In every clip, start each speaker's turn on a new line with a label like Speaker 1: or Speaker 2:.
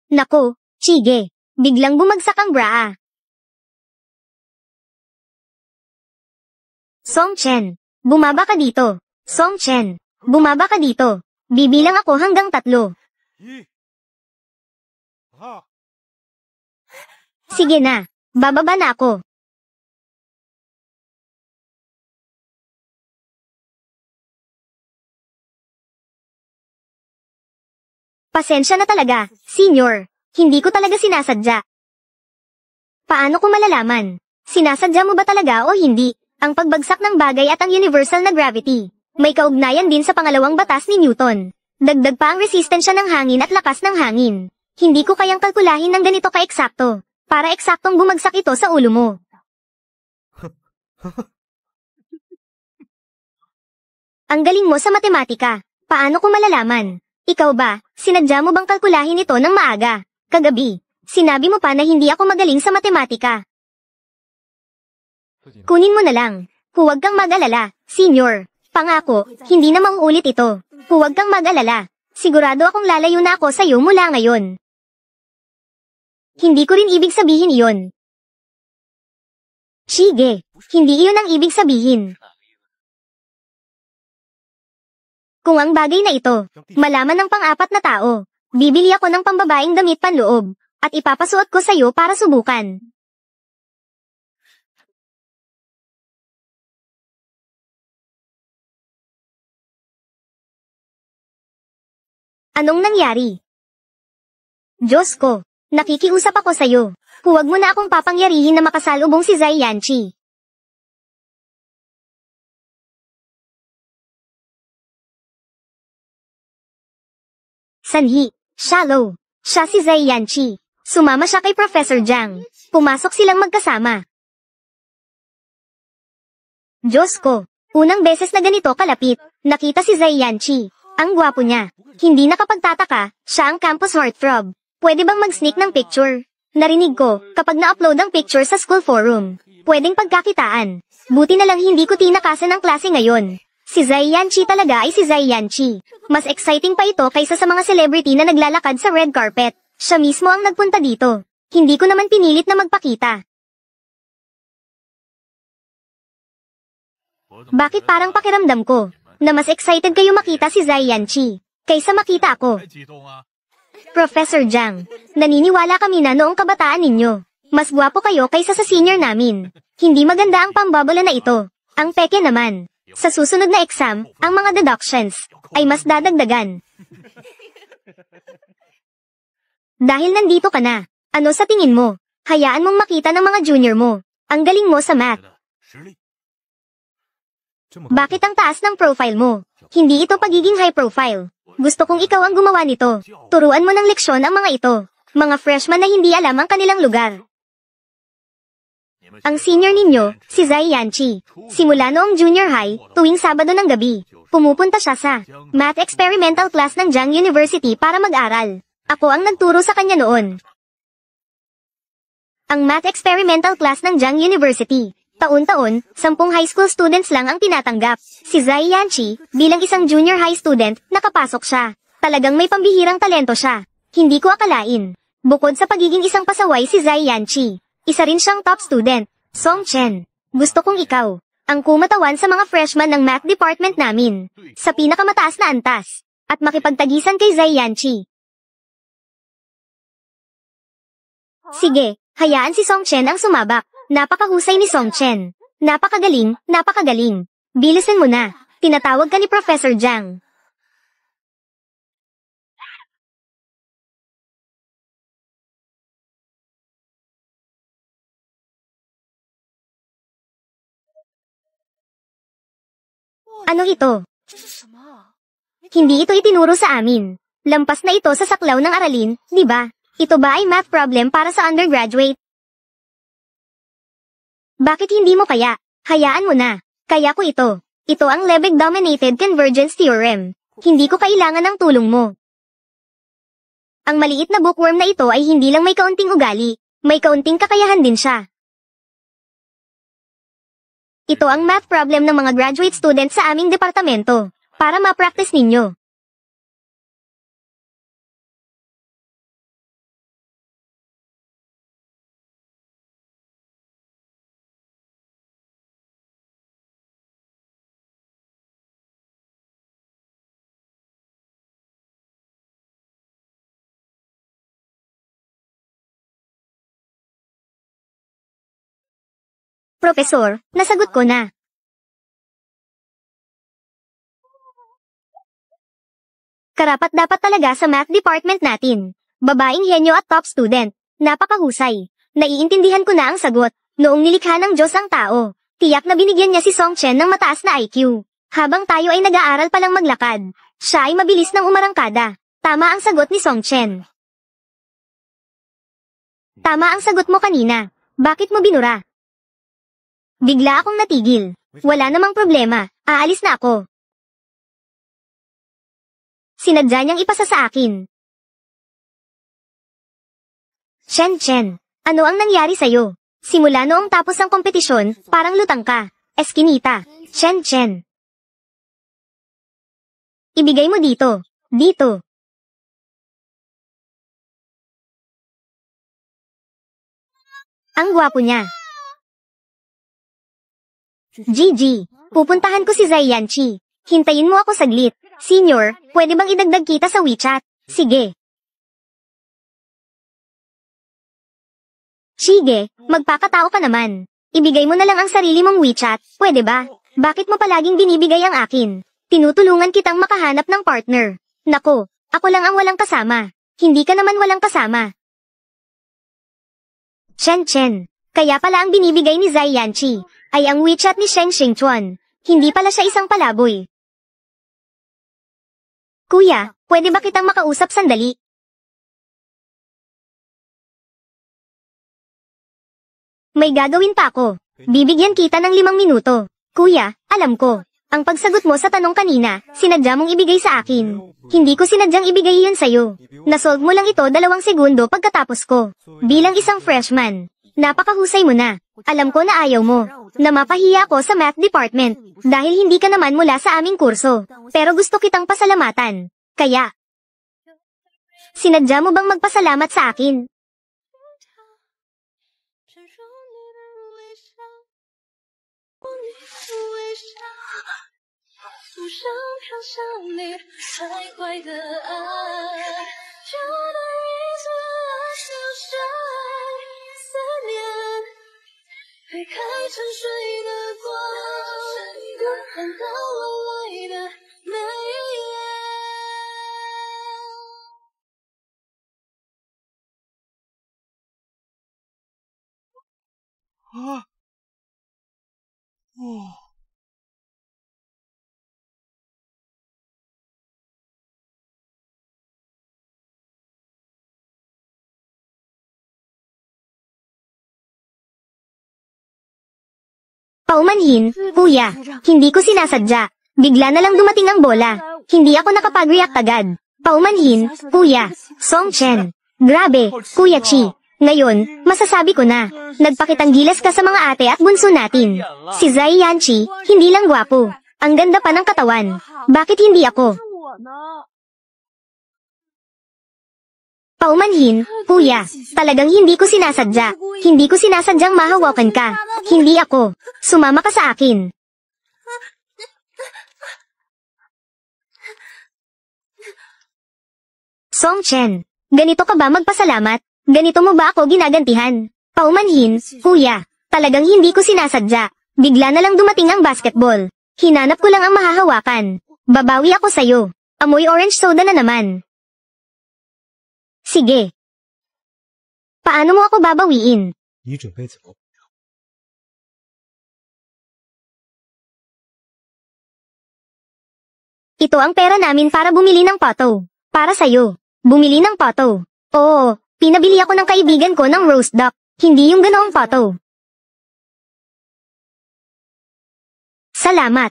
Speaker 1: Nako, Chige. Biglang bumagsak ang braa. Song Chen, bumaba ka dito. Song Chen, bumaba ka dito. Bibilang ako hanggang 3. Sige na, bababa na ako. Pasensya na talaga, senior. Hindi ko talaga sinasadya. Paano ko malalaman? Sinasadya mo ba talaga o hindi? Ang pagbagsak ng bagay at ang universal na gravity. May kaugnayan din sa pangalawang batas ni Newton. Dagdag pa ang resistensya ng hangin at lakas ng hangin. Hindi ko kayang kalkulahin ng ganito ka-eksakto. Para eksaktong bumagsak ito sa ulo mo. Ang galing mo sa matematika. Paano ko malalaman? Ikaw ba, sinadya mo bang kalkulahin ito ng maaga? Kagabi, sinabi mo pa na hindi ako magaling sa matematika. Kunin mo na lang. Huwag kang mag-alala, senior. Pangako, hindi na mauulit ito. Huwag kang mag-alala. Sigurado akong lalayo na ako sa'yo mula ngayon. Hindi ko rin ibig sabihin iyon. Chige, hindi iyon ang ibig sabihin. Kung ang bagay na ito, malaman ng pang-4 na tao, bibili ako ng pambabaeng damit panloob, at ipapasuot ko sa'yo para subukan. Anong nangyari? Diyos ko, nakikiusap ako sa'yo. Huwag mo na akong papangyarihin na makasalubong si Zai Yanqi. Sanhi, shallow. Siya si Zai Yanqi. Sumama siya kay Professor Jiang. Pumasok silang magkasama. Diyos ko, unang beses na ganito kalapit, nakita si Zai Yanqi. Ang gwapo niya. Hindi nakapagtataka, siya ang campus heartthrob. Pwede bang mag-sneak ng picture? Narinig ko, kapag na-upload ang picture sa school forum, pwedeng pagkakitaan. Buti na lang hindi ko tinakasan ang klase ngayon. Si Zai Yanqi talaga ay si Zai Yanqi. Mas exciting pa ito kaysa sa mga celebrity na naglalakad sa red carpet. Siya mismo ang nagpunta dito. Hindi ko naman pinilit na magpakita. Bakit parang pakiramdam ko, na mas excited kayo makita si Zai Yanqi, kaysa makita ako? Professor Jiang, naniniwala kami na noong kabataan ninyo, mas gwapo kayo kaysa sa senior namin. Hindi maganda ang pambabala na ito. Ang peke naman. Sa susunod na exam, ang mga deductions ay mas dadagdagan. Dahil nandito ka na, ano sa tingin mo? Hayaan mong makita ng mga junior mo. Ang galing mo sa math. Bakit ang taas ng profile mo? Hindi ito pagiging high profile. Gusto kong ikaw ang gumawa nito. Turuan mo ng leksyon ang mga ito. Mga freshman na hindi alam ang kanilang lugar. Ang senior ninyo, si Zai Yanqi. Simula noong junior high, tuwing Sabado ng gabi, pumupunta siya sa math experimental class ng Jiang University para mag-aral. Ako ang nagturo sa kanya noon. Ang math experimental class ng Jiang University. Taon-taon, 10 high school students lang ang tinatanggap. Si Zai Yanqi, bilang isang junior high student, nakapasok siya. Talagang may pambihirang talento siya. Hindi ko akalain. Bukod sa pagiging isang pasaway si Zai Yanqi, isa rin siyang top student. Song Chen, gusto kong ikaw ang kumatawan sa mga freshman ng math department namin, sa pinakamataas na antas, at makipagtagisan kay Zai Yanqi. Sige, hayaan si Song Chen ang sumabak. Napakahusay ni Song Chen. Napakagaling, napakagaling. Bilisan mo na. Tinatawag ka ni Professor Jiang. Ano ito? Hindi ito itinuro sa amin. Lampas na ito sa saklaw ng aralin, di ba? Ito ba ay math problem para sa undergraduate? Bakit hindi mo kaya? Hayaan mo na. Kaya ko ito. Ito ang Lebesgue-dominated convergence theorem. Hindi ko kailangan ng tulong mo. Ang maliit na bookworm na ito ay hindi lang may kaunting ugali, may kaunting kakayahan din siya. Ito ang math problem ng mga graduate students sa aming departamento. Para ma-practice ninyo. Profesor, nasagot ko na. Karapat-dapat talaga sa math department natin. Babaeng henyo at top student. Napakahusay. Naiintindihan ko na ang sagot. Noong nilikha ng Diyos ang tao, tiyak na binigyan niya si Song Chen ng mataas na IQ. Habang tayo ay nag-aaral palang maglakad, siya ay mabilis ng umarangkada. Tama ang sagot ni Song Chen. Tama ang sagot mo kanina. Bakit mo binura? Bigla akong natigil. Wala namang problema. Aalis na ako. Sinadya niyang ipasa sa akin. Chen, ano ang nangyari sa'yo? Simula noong tapos ang kompetisyon, parang lutang ka. Eskinita. Chen. Ibigay mo dito. Dito. Ang gwapo niya. Gigi, pupuntahan ko si Zai Yanqi. Hintayin mo ako saglit. Senior, pwede bang idagdag kita sa WeChat? Sige. Sige, magpakatao ka naman. Ibigay mo na lang ang sarili mong WeChat, pwede ba? Bakit mo palaging binibigay ang akin? Tinutulungan kitang makahanap ng partner. Nako, ako lang ang walang kasama. Hindi ka naman walang kasama. Chen, kaya pala ang binibigay ni Zai Yanqi ay ang WeChat ni Sheng Xingchuan. Hindi pala siya isang palaboy. Kuya, pwede ba kitang makausap sandali? May gagawin pa ako. Bibigyan kita ng 5 minuto. Kuya, alam ko. Ang pagsagot mo sa tanong kanina, sinadya mong ibigay sa akin. Hindi ko sinadyang ibigay iyon sa'yo. Nasolve mo lang ito 2 segundo pagkatapos ko. Bilang isang freshman, napakahusay mo na. Alam ko na ayaw mo. Na mapahiya ako sa math department. Dahil hindi ka naman mula sa aming kurso. Pero gusto kitang pasalamatan. Kaya, sinadya mo bang magpasalamat sa akin? Paumanhin, kuya. Hindi ko sinasadya. Bigla na lang dumating ang bola. Hindi ako nakapag-react agad. Paumanhin, kuya. Song Chen. Grabe, Kuya Chi. Ngayon, masasabi ko na. Nagpakitang gilas ka sa mga ate at bunso natin. Si Zai Yanqi, hindi lang gwapo. Ang ganda pa ng katawan. Bakit hindi ako? Paumanhin, kuya. Talagang hindi ko sinasadya. Hindi ko sinasadyang mahawakan ka. Hindi ako. Sumama ka sa akin. Song Chen, ganito ka ba magpasalamat? Ganito mo ba ako ginagantihan? Paumanhin, kuya. Talagang hindi ko sinasadya. Bigla na lang dumating ang basketball. Hinanap ko lang ang mahahawakan. Babawi ako sa'yo. Amoy orange soda na naman. Sige. Paano mo ako babawiin? Ito ang pera namin para bumili ng photo. Para sa'yo. Bumili ng photo. Oo, pinabili ako ng kaibigan ko ng roast duck. Hindi yung ganoong photo. Salamat.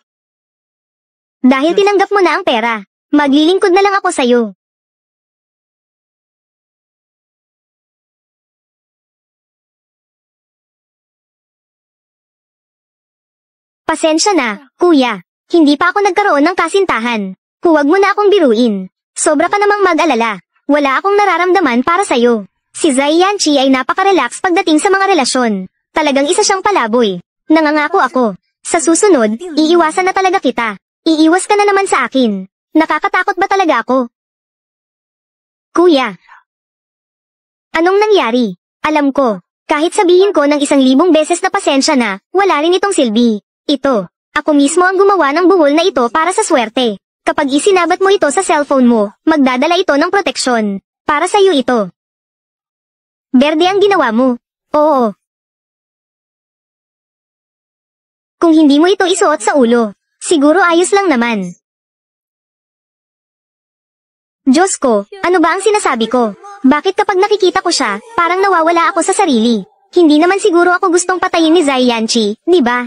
Speaker 1: Dahil tinanggap mo na ang pera, maglilingkod na lang ako sa'yo. Pasensya na, kuya. Hindi pa ako nagkaroon ng kasintahan. Huwag mo na akong biruin. Sobra ka namang mag-alala. Wala akong nararamdaman para sa'yo. Si Zai Yanqi ay napaka-relax pagdating sa mga relasyon. Talagang isa siyang palaboy. Nangangako ako. Sa susunod, iiwasan na talaga kita. Iiwas ka na naman sa akin. Nakakatakot ba talaga ako? Kuya. Anong nangyari? Alam ko. Kahit sabihin ko ng 1,000 beses na pasensya na, wala rin itong silbi. Ito. Ako mismo ang gumawa ng buhol na ito para sa swerte. Kapag isinabat mo ito sa cellphone mo, magdadala ito ng proteksyon. Para sa'yo ito. Berde ang ginawa mo. Oo. Kung hindi mo ito isuot sa ulo, siguro ayos lang naman. Diyos ko, ano ba ang sinasabi ko? Bakit kapag nakikita ko siya, parang nawawala ako sa sarili? Hindi naman siguro ako gustong patayin ni Zai Yanqi, di ba?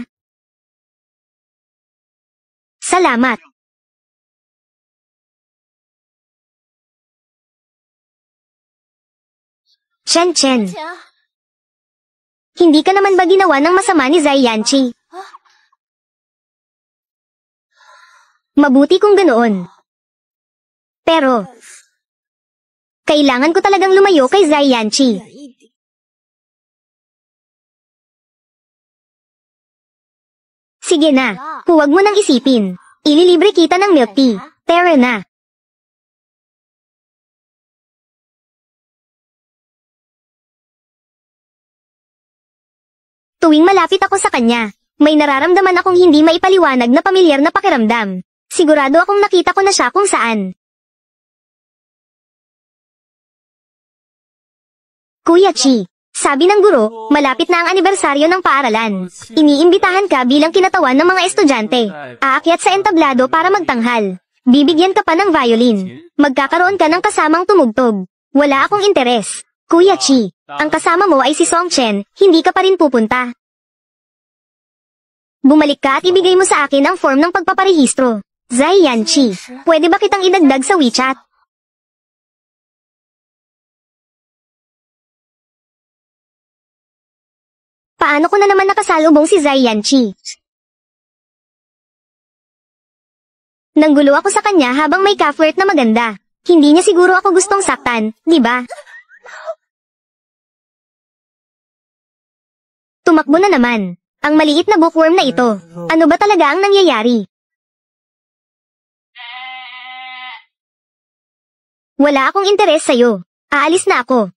Speaker 1: Salamat. Chen. Hindi ka naman ba ginawa ng masama ni Zai Yanqi? Mabuti kung ganoon. Pero, kailangan ko talagang lumayo kay Zai Yanqi. Sige na, huwag mo nang isipin. Ililibre kita ng milk tea. Tara na. Tuwing malapit ako sa kanya, may nararamdaman akong hindi maipaliwanag na pamilyar na pakiramdam. Sigurado akong nakita ko na siya kung saan. Kuya Chi, sabi ng guro, malapit na ang anibersaryo ng paaralan. Iniimbitahan ka bilang kinatawan ng mga estudyante. Aakyat sa entablado para magtanghal. Bibigyan ka pa ng violin. Magkakaroon ka ng kasamang tumugtog. Wala akong interes. Kuya Chi, ang kasama mo ay si Song Chen, hindi ka pa rin pupunta. Bumalik ka at ibigay mo sa akin ang form ng pagpaparehistro. Zai Yanqi, pwede ba kitang idagdag sa WeChat? Paano ko na naman nakasalubong si Zai Yanqi? Nanggulo ako sa kanya habang may ka-flirt na maganda. Hindi niya siguro ako gustong saktan, di ba? Tumakbo na naman. Ang maliit na bookworm na ito. Ano ba talaga ang nangyayari? Wala akong interes sa'yo. Aalis na ako.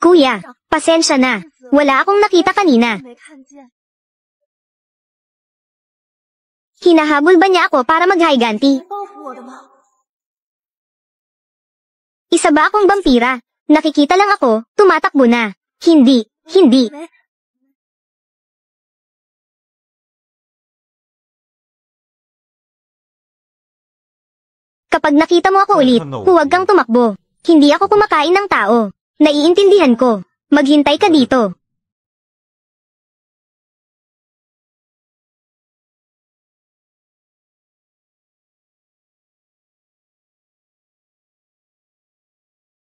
Speaker 1: Kuya, pasensya na. Wala akong nakita kanina. Hinahabol ba niya ako para mag-higanti? Isa ba akong vampira? Nakikita lang ako, tumatakbo na. Hindi. Kapag nakita mo ako ulit, huwag kang tumakbo. Hindi ako kumakain ng tao. Naiintindihan ko. Maghintay ka dito.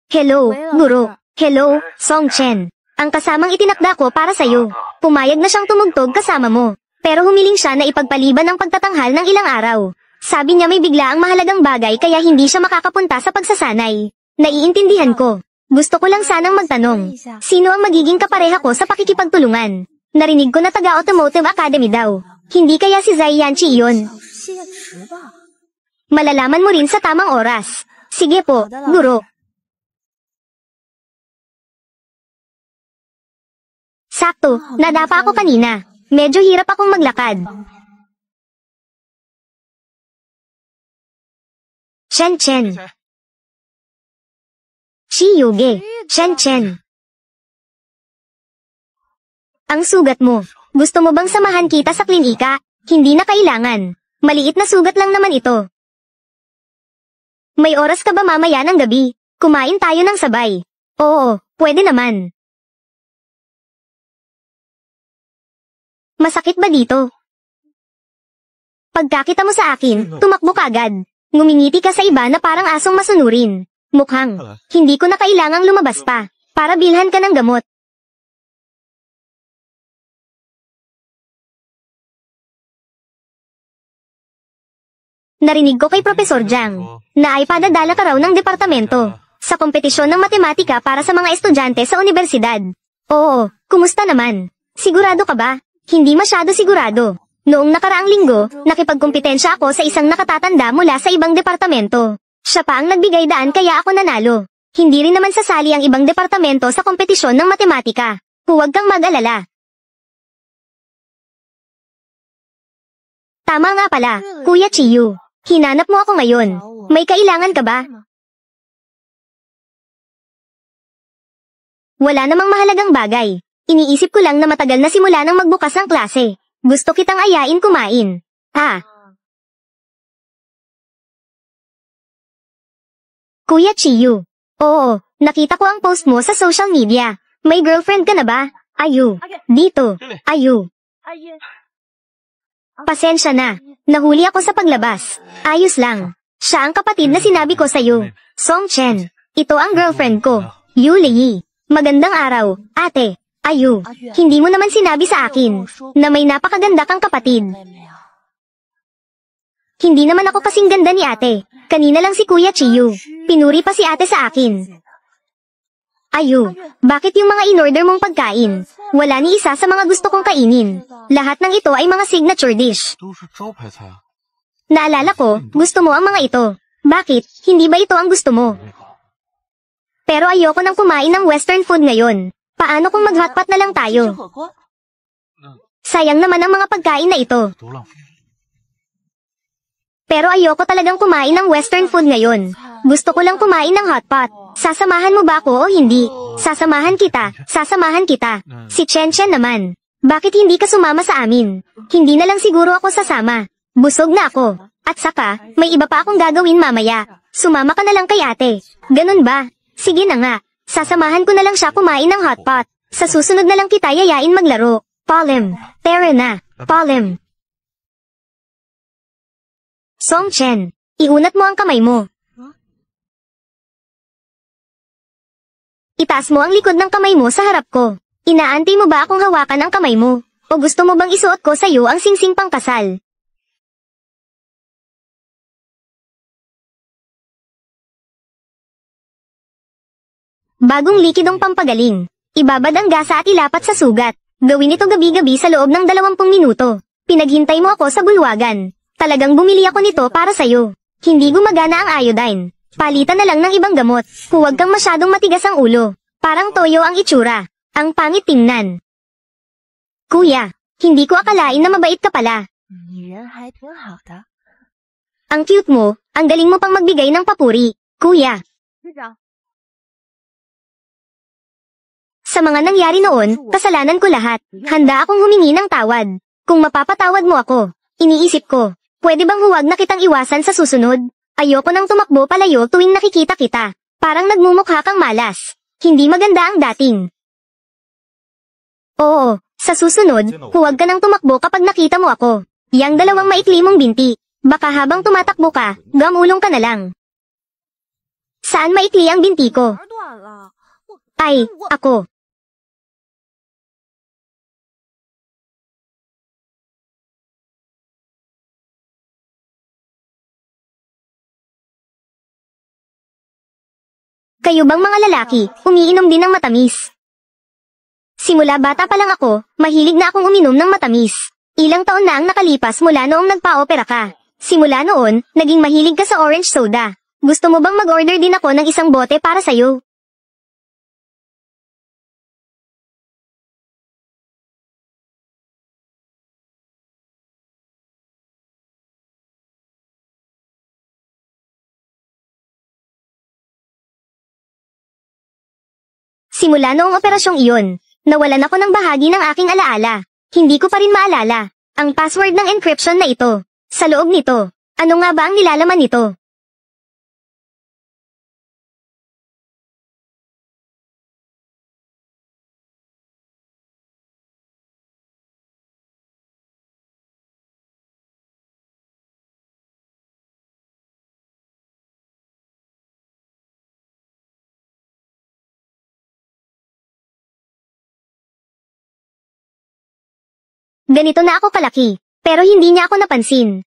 Speaker 1: Hello, guro. Hello, Song Chen. Ang kasamang itinakda ko para sa'yo. Pumayag na siyang tumugtog kasama mo. Pero humiling siya na ipagpaliban ang pagtatanghal ng ilang araw. Sabi niya may bigla ang mahalagang bagay kaya hindi siya makakapunta sa pagsasanay. Naiintindihan ko. Gusto ko lang sanang magtanong, sino ang magiging kapareha ko sa pakikipagtulungan? Narinig ko na taga-Automotive Academy daw. Hindi kaya si Zai Yanqi iyon? Malalaman mo rin sa tamang oras. Sige po, guro. Sakto, nadapa ako kanina. Medyo hirap akong maglakad. Chen. Chi Yuge. Chen Chen. Ang sugat mo. Gusto mo bang samahan kita sa klinika? Hindi na kailangan. Maliit na sugat lang naman ito. May oras ka ba mamaya ng gabi? Kumain tayo ng sabay. Oo, pwede naman. Masakit ba dito? Pagkakita mo sa akin, tumakbo ka agad. Ngumingiti ka sa iba na parang asong masunurin. Mukhang, hindi ko na kailangang lumabas pa, para bilhan ka ng gamot. Narinig ko kay Profesor Jiang, na ay padadala ka raw ng departamento, sa kompetisyon ng matematika para sa mga estudyante sa universidad. Oo, kumusta naman? Sigurado ka ba? Hindi masyado sigurado. Noong nakaraang linggo, nakipagkompetensya ako sa isang nakatatanda mula sa ibang departamento. Siya pa ang nagbigay daan kaya ako nanalo. Hindi rin naman sasali ang ibang departamento sa kompetisyon ng matematika. Huwag kang mag-alala. Tama nga pala, Kuya Chiyu. Hinanap mo ako ngayon. May kailangan ka ba? Wala namang mahalagang bagay. Iniisip ko lang na matagal na simula nang magbukas ng klase. Gusto kitang ayain kumain. Kuya Chiyu. Oo, nakita ko ang post mo sa social media. May girlfriend ka na ba? Ayu. Dito. Ayu. Pasensya na. Nahuli ako sa paglabas. Ayos lang. Siya ang kapatid na sinabi ko sa'yo. Song Chen. Ito ang girlfriend ko. Yu Lei. Magandang araw, ate. Ayu. Hindi mo naman sinabi sa akin na may napakaganda kang kapatid. Hindi naman ako kasing ganda ni ate. Kanina lang si Kuya Chiyu. Pinuri pa si ate sa akin. Ayu, bakit yung mga in-order mong pagkain? Wala ni isa sa mga gusto kong kainin. Lahat ng ito ay mga signature dish. Naalala ko, gusto mo ang mga ito. Bakit, hindi ba ito ang gusto mo? Pero ayoko nang kumain ng western food ngayon. Paano kung mag-hotpot na lang tayo? Sayang naman ang mga pagkain na ito. Pero ayoko talagang kumain ng western food ngayon. Gusto ko lang kumain ng hotpot. Sasamahan mo ba ako o hindi? Sasamahan kita, sasamahan kita. Si Chen Chen naman. Bakit hindi ka sumama sa amin? Hindi na lang siguro ako sasama. Busog na ako. At saka, may iba pa akong gagawin mamaya. Sumama ka na lang kay ate. Ganun ba? Sige na nga. Sasamahan ko na lang siya kumain ng hotpot. Sa susunod na lang kita yayain maglaro. Polem. Tara na. Polem. Song Chen, iunat mo ang kamay mo. Itaas mo ang likod ng kamay mo sa harap ko. Inaantay mo ba akong hawakan ang kamay mo? O gusto mo bang isuot ko sa iyo ang singsing pangkasal? Bagong likidong pampagaling. Ibabad ang gasa at ilapat sa sugat. Gawin ito gabi-gabi sa loob ng 20 minuto. Pinaghintay mo ako sa bulwagan. Talagang bumili ako nito para sa'yo. Hindi gumagana ang iodine. Palitan na lang ng ibang gamot. Huwag kang masyadong matigas ang ulo. Parang toyo ang itsura. Ang pangit tingnan. Kuya, hindi ko akalain na mabait ka pala. Ang cute mo, ang galing mo pang magbigay ng papuri. Kuya. Sa mga nangyari noon, kasalanan ko lahat. Handa akong humingi ng tawad. Kung mapapatawad mo ako, iniisip ko, pwede bang huwag na kitang iwasan sa susunod? Ayoko nang tumakbo palayo tuwing nakikita kita. Parang nagmumukha kang malas. Hindi maganda ang dating. Oo, sa susunod, huwag ka nang tumakbo kapag nakita mo ako. Yang dalawang maikli mong binti. Baka habang tumatakbo ka, gamulong ka na lang. Saan maikli ang binti ko? Ay, ako. Kayo bang mga lalaki, umiinom din ng matamis? Simula bata pa lang ako, mahilig na akong uminom ng matamis. Ilang taon na ang nakalipas mula noong nagpa-opera ka. Simula noon, naging mahilig ka sa orange soda. Gusto mo bang mag-order din ako ng isang bote para sa'yo? Simula noong operasyong iyon, nawalan ako ng bahagi ng aking alaala. Hindi ko pa rin maalala ang password ng encryption na ito. Sa loob nito, ano nga ba ang nilalaman nito? Ganito na ako kalaki, pero hindi niya ako napansin.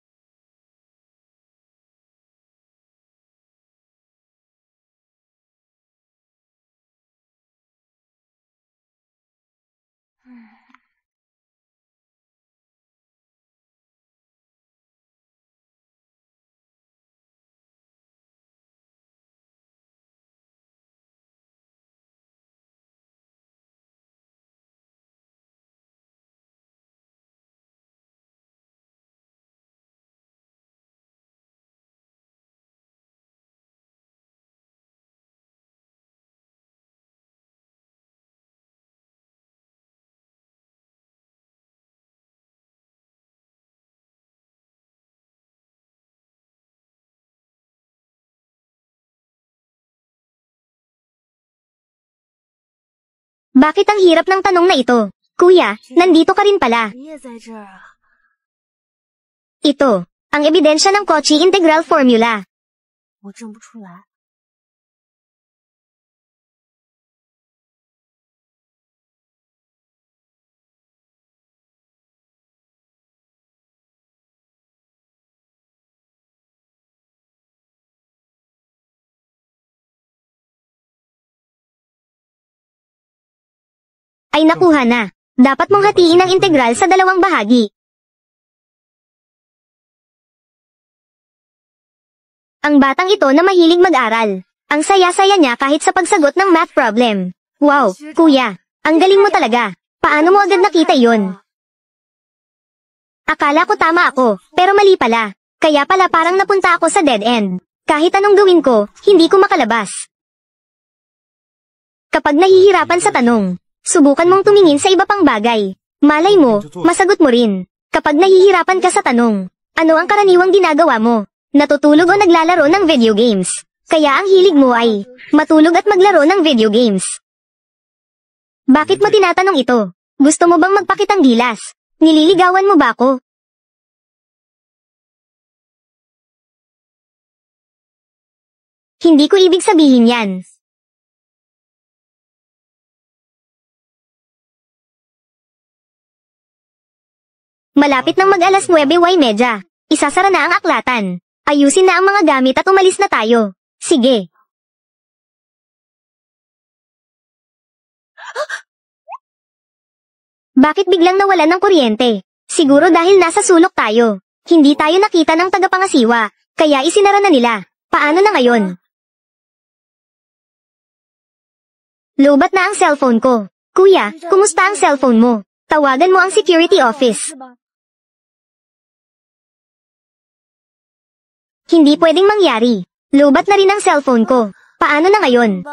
Speaker 1: Bakit ang hirap ng tanong na ito? Kuya, nandito ka rin pala. Ito, ang ebidensya ng Cauchy integral formula. Ay nakuha na. Dapat mong hatiin ang integral sa dalawang bahagi. Ang batang ito na mahilig mag-aral. Ang saya-saya niya kahit sa pagsagot ng math problem. Wow, kuya, ang galing mo talaga. Paano mo agad nakita iyon? Akala ko tama ako, pero mali pala. Kaya pala parang napunta ako sa dead end. Kahit anong gawin ko, hindi ko makalabas. Kapag nahihirapan sa tanong, subukan mong tumingin sa iba pang bagay. Malay mo, masagot mo rin. Kapag nahihirapan ka sa tanong, ano ang karaniwang ginagawa mo? Natutulog o naglalaro ng video games? Kaya ang hilig mo ay matulog at maglaro ng video games. Bakit mo tinatanong ito? Gusto mo bang magpakitang gilas? Nililigawan mo ba ako? Hindi ko ibig sabihin yan. Malapit nang mag-alas 9:30. Isasara na ang aklatan. Ayusin na ang mga gamit at umalis na tayo. Sige. Bakit biglang nawalan ng kuryente? Siguro dahil nasa sulok tayo. Hindi tayo nakita ng tagapangasiwa, kaya isinara na nila. Paano na ngayon? Lobat na ang cellphone ko. Kuya, kumusta ang cellphone mo? Tawagan mo ang security office. Hindi pwedeng mangyari. Lobat na rin ang cellphone ko. Paano na ngayon?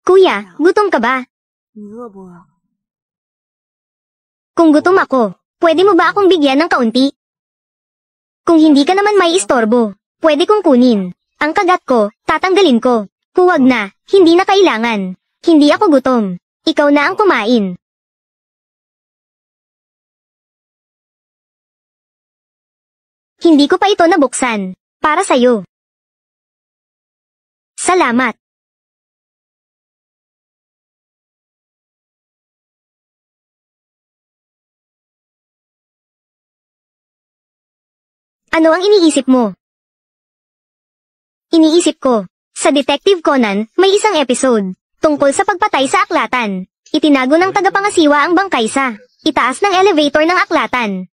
Speaker 1: Kuya, gutom ka ba? Kung gutom ako, pwede mo ba akong bigyan ng kaunti? Kung hindi ka naman may istorbo, pwede kong kunin. Ang kagat ko, tatanggalin ko. Huwag na, hindi na kailangan. Hindi ako gutom. Ikaw na ang kumain. Hindi ko pa ito nabuksan. Para sa'yo. Salamat. Ano ang iniisip mo? Iniisip ko, Sa Detective Conan, may isang episode tungkol sa pagpatay sa aklatan. Itinago ng tagapangasiwa ang bangkay sa itaas ng elevator ng aklatan.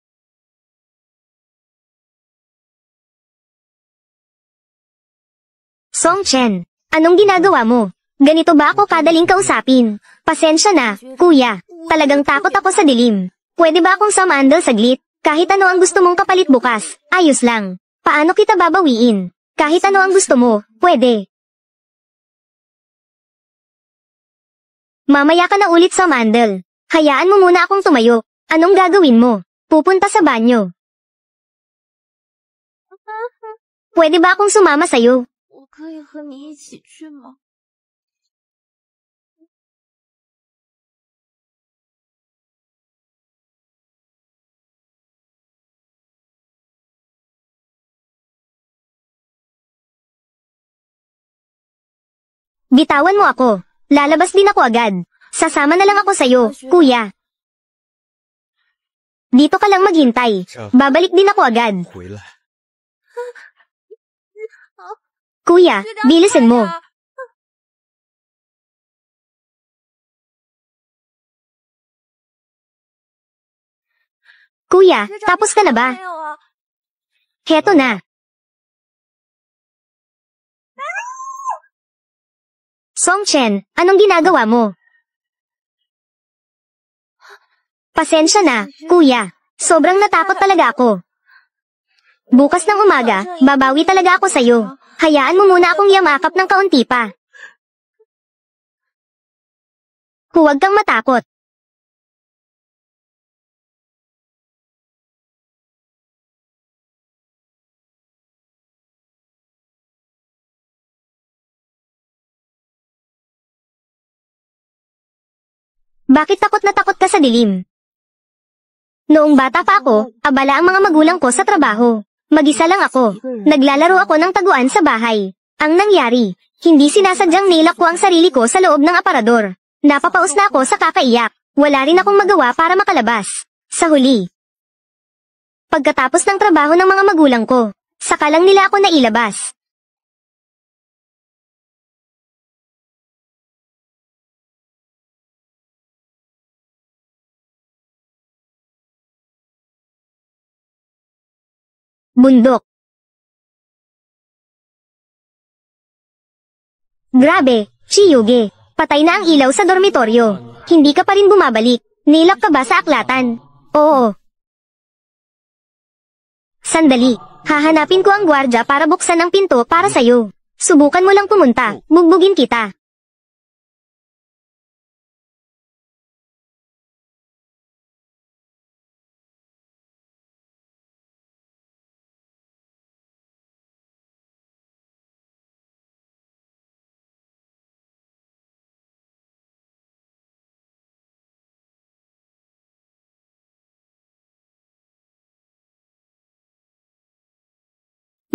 Speaker 1: Song Chen, anong ginagawa mo? Ganito ba ako kadaling kausapin? Pasensya na, kuya. Talagang takot ako sa dilim. Pwede ba akong sumandal saglit? Kahit ano ang gusto mong kapalit bukas, ayos lang. Paano kita babawiin? Kahit ano ang gusto mo, pwede. Mamaya ka na ulit sumandal. Hayaan mo muna akong tumayo. Anong gagawin mo? Pupunta sa banyo. Pwede ba akong sumama sa'yo?
Speaker 2: 我可以和你一起去吗？
Speaker 1: Bitawan mo ako. Lalabas din ako agad. Sasama na lang ako sa'yo, kuya. Dito ka lang maghintay. Babalik din ako agad.
Speaker 3: 回来。
Speaker 1: Kuya, bilisin mo. Kuya, tapos ka na ba?
Speaker 2: 没有啊，
Speaker 1: Heto na. Song Chen, anong ginagawa mo? Pasensya na, kuya. Sobrang natakot talaga ako. Bukas ng umaga, babawi talaga ako sa'yo. Hayaan mo muna akong yamakap ng kaunti pa. Huwag kang matakot. Bakit takot na takot ka sa dilim? Noong bata pa ako, abala ang mga magulang ko sa trabaho. Mag-isa lang ako. Naglalaro ako ng taguan sa bahay. Ang nangyari, hindi sinasadyang nilak ko ang sarili ko sa loob ng aparador. Napapaus na ako sa kakaiyak. Wala rin akong magawa para makalabas. Sa huli, pagkatapos ng trabaho ng mga magulang ko, saka lang nila ako nailabas. Bundok. Grabe, Chiyuge. Patay na ang ilaw sa dormitoryo. Hindi ka pa rin bumabalik. Nilak ka ba sa aklatan? Oo. Sandali. Hahanapin ko ang gwardya para buksan ang pinto para sa'yo. Subukan mo lang pumunta. Bugbugin kita.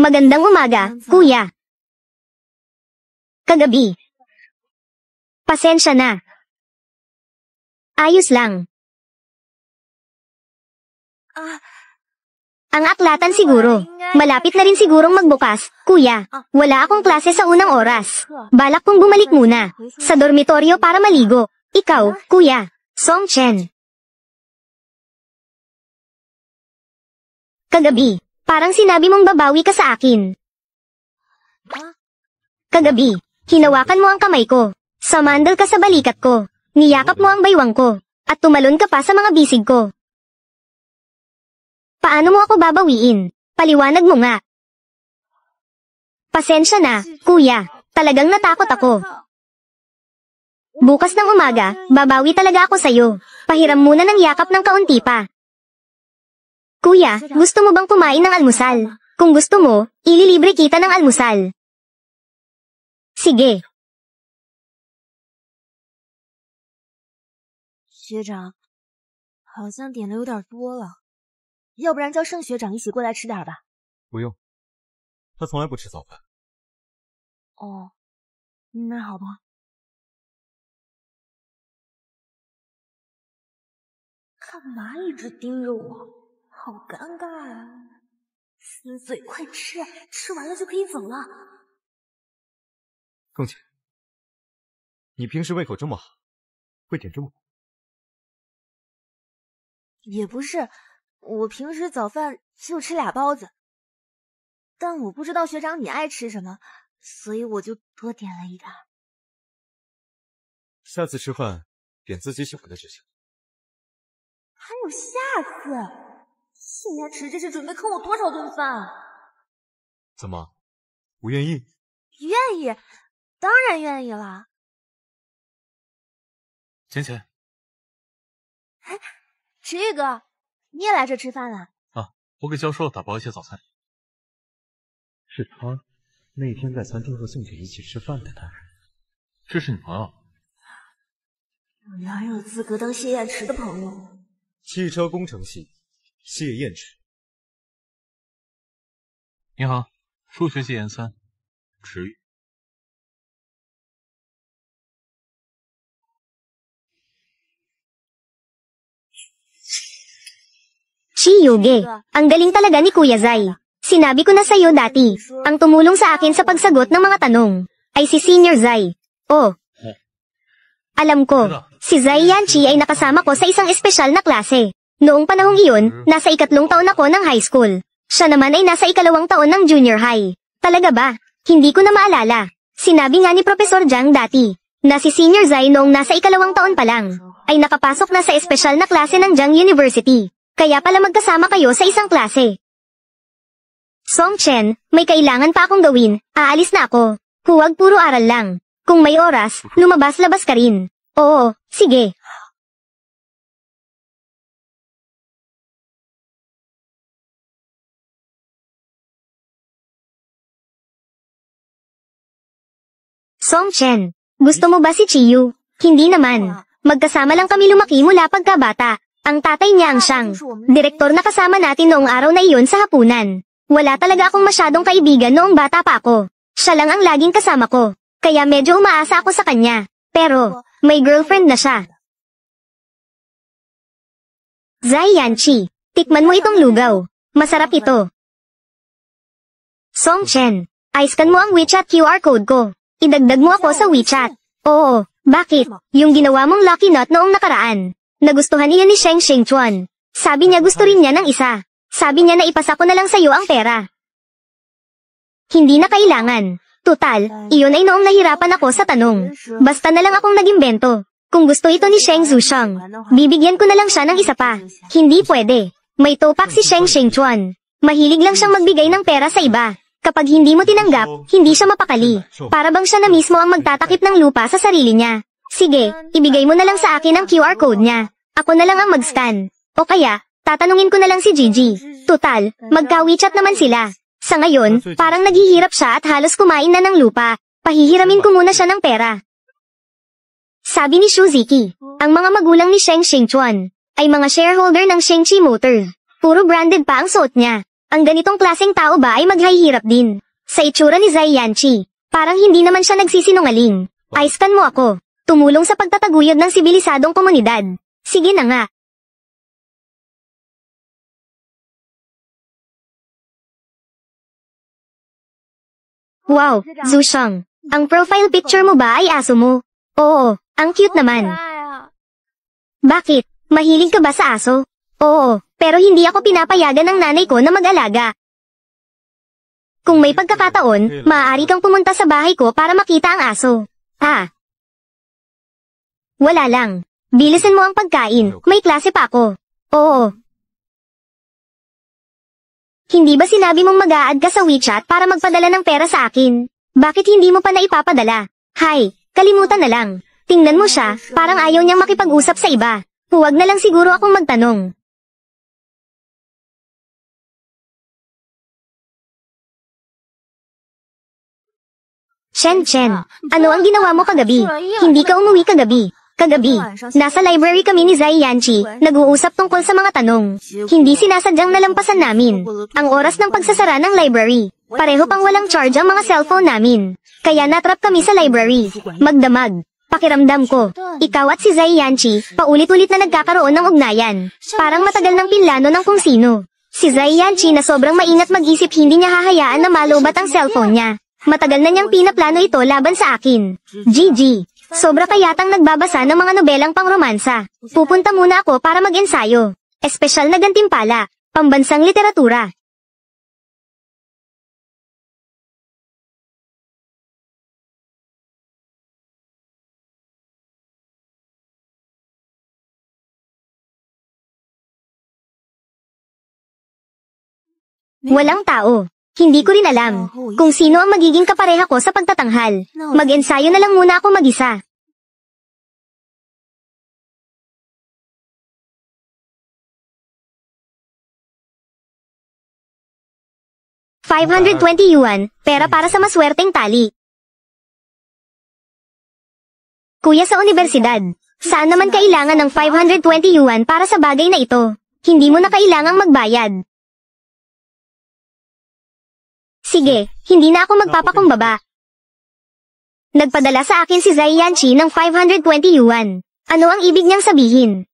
Speaker 1: Magandang umaga, kuya. Kagabi. Pasensya na. Ayos lang. Ang aklatan siguro. Malapit na rin sigurong magbukas, kuya. Wala akong klase sa unang oras. Balak kong bumalik muna. Sa dormitoryo para maligo. Ikaw, kuya. Song Chen. Kagabi. Parang sinabi mong babawi ka sa akin. Kagabi. Hinawakan mo ang kamay ko. Sumandal ka sa balikat ko. Niyakap mo ang baywang ko. At tumalon ka pa sa mga bisig ko. Paano mo ako babawiin? Paliwanag mo nga. Pasensya na, kuya. Talagang natakot ako. Bukas ng umaga, babawi talaga ako sa'yo. Pahiram muna ng yakap ng kaunti pa. Kuya, gusto mo bang kumain ng almusal? Kung gusto mo, ililibre kita ng almusal. Sige.
Speaker 2: 学长，好像点的有点多了，要不然叫盛学长一起过来吃点吧。
Speaker 3: 不用，他从来不吃早饭。
Speaker 2: 哦，那好吧。干嘛一直盯着我？好尴尬呀！死嘴，快吃，吃完了就可以走了。
Speaker 3: 凤姐，你平时胃口这么好，会点这么多？
Speaker 2: 也不是，我平时早饭就吃2包子，但我不知道学长你爱吃什么，所以我就多点了一点。
Speaker 3: 下次吃饭点自己喜欢的就行。
Speaker 2: 还有下次？谢延迟这是准备坑我多少顿饭啊？
Speaker 3: 怎么，不愿意？
Speaker 2: 愿意，当然愿意了。
Speaker 3: 浅浅，
Speaker 2: 哎，池玉哥，你也来这吃饭了？
Speaker 4: 啊，我给教授打包一些早餐。
Speaker 3: 是他，那天在餐厅和宋姐一起吃饭的男人。
Speaker 4: 这是你朋友？
Speaker 2: 我哪有资格当谢延迟的朋友？
Speaker 3: 汽车工程系，谢燕池。
Speaker 4: 你好，数学系研3，池玉。
Speaker 1: Chiyuge, ang galing talaga ni Kuya Zai. Sinabi ko na sa'yo dati, ang tumulong sa akin sa pagsagot ng mga tanong ay si Senior Zai. Oh. Alam ko, si Zai Yanchi ay nakasama ko sa isang espesyal na klase. Noong panahong iyon, nasa 3 taon ako ng high school. Siya naman ay nasa 2 taon ng junior high. Talaga ba? Hindi ko na maalala. Sinabi nga ni Professor Jiang dati, na si Senior Zai noong nasa 2 taon pa lang, ay nakapasok na sa espesyal na klase ng Jiang University. Kaya pala magkasama kayo sa isang klase. Song Chen, may kailangan pa akong gawin, aalis na ako. Huwag puro aral lang. Kung may oras, lumabas-labas ka rin. Oo, sige. Song Chen, gusto mo ba si Chiyu? Hindi naman. Magkasama lang kami lumaki mula pagkabata. Ang tatay niya ang siyang direktor na kasama natin noong araw na iyon sa hapunan. Wala talaga akong masyadong kaibigan noong bata pa ako. Siya lang ang laging kasama ko. Kaya medyo umaasa ako sa kanya. Pero, may girlfriend na siya. Zai Yanchi, tikman mo itong lugaw. Masarap ito. Song Chen, i-scan mo ang WeChat QR code ko. Idagdag mo ako sa WeChat. Oo, bakit? Yung ginawa mong Lucky Knot noong nakaraan. Nagustuhan iyon ni Sheng Shengchuan. Sabi niya gusto rin niya ng isa. Sabi niya na ipasa ko na lang sa'yo ang pera. Hindi na kailangan. Tutal, iyon ay noong nahirapan ako sa tanong. Basta na lang akong nag-imbento. Kung gusto ito ni Sheng Zusheng, bibigyan ko na lang siya ng isa pa. Hindi pwede. May topak si Sheng Shengchuan. Mahilig lang siyang magbigay ng pera sa iba. Kapag hindi mo tinanggap, hindi siya mapakali. Para bang siya na mismo ang magtatakip ng lupa sa sarili niya. Sige, ibigay mo na lang sa akin ang QR code niya. Ako na lang ang mag-scan. O kaya, tatanungin ko na lang si Gigi. Tutal, magka-WeChat naman sila. Sa ngayon, parang naghihirap siya at halos kumain na ng lupa. Pahihiramin ko muna siya ng pera. Sabi ni Shuziki, ang mga magulang ni Sheng Shengchuan ay mga shareholder ng Shengchi Motors. Puro branded pa ang suot niya. Ang ganitong klaseng tao ba ay maghihirap din? Sa itsura ni Zai Yanchi, parang hindi naman siya nagsisinungaling. I-scan mo ako. Tumulong sa pagtataguyod ng sibilisadong komunidad. Sige na nga. Wow, Zusheng. Ang profile picture mo ba ay aso mo? Oo, ang cute naman. Bakit? Mahilig ka ba sa aso? Oo, pero hindi ako pinapayagan ng nanay ko na mag-alaga. Kung may pagkakataon, maaari kang pumunta sa bahay ko para makita ang aso. Wala lang. Bilisan mo ang pagkain, may klase pa ako. Oo. Hindi ba sinabi mong mag-a-add ka sa WeChat para magpadala ng pera sa akin? Bakit hindi mo pa naipapadala? Hay, kalimutan na lang. Tingnan mo siya, parang ayaw niyang makipag-usap sa iba. Huwag na lang siguro akong magtanong. Chen, ano ang ginawa mo kagabi? Hindi ka umuwi kagabi. Kagabi, nasa library kami ni Zai Yanchi, nag-uusap tungkol sa mga tanong. Hindi sinasadyang nalampasan namin ang oras ng pagsasara ng library. Pareho pang walang charge ang mga cellphone namin. Kaya natrap kami sa library. Magdamag. Pakiramdam ko, ikaw at si Zai Yanchi, paulit-ulit na nagkakaroon ng ugnayan. Parang matagal ng pinlano ng kung sino. Si Zai Yanchi na sobrang maingat mag-isip hindi niya hahayaan na malobat ang cellphone niya. Matagal na niyang pinaplano ito laban sa akin. GG. Sobra ka yatang nagbabasa ng mga nobelang pang-romansa. Pupunta muna ako para mag-ensayo. Espesyal na gantimpala. Pambansang literatura. Walang tao. Hindi ko rin alam kung sino ang magiging kapareha ko sa pagtatanghal. Mag-ensayo na lang muna ako mag-isa. ₱520, pera para sa maswerteng tali. Kuya sa universidad, saan naman kailangan ng ₱520 para sa bagay na ito? Hindi mo na kailangang magbayad. Sige, hindi na ako magpapakumbaba. Nagpadala sa akin si Zai Yanqi ng ₱520. Ano ang ibig niyang sabihin?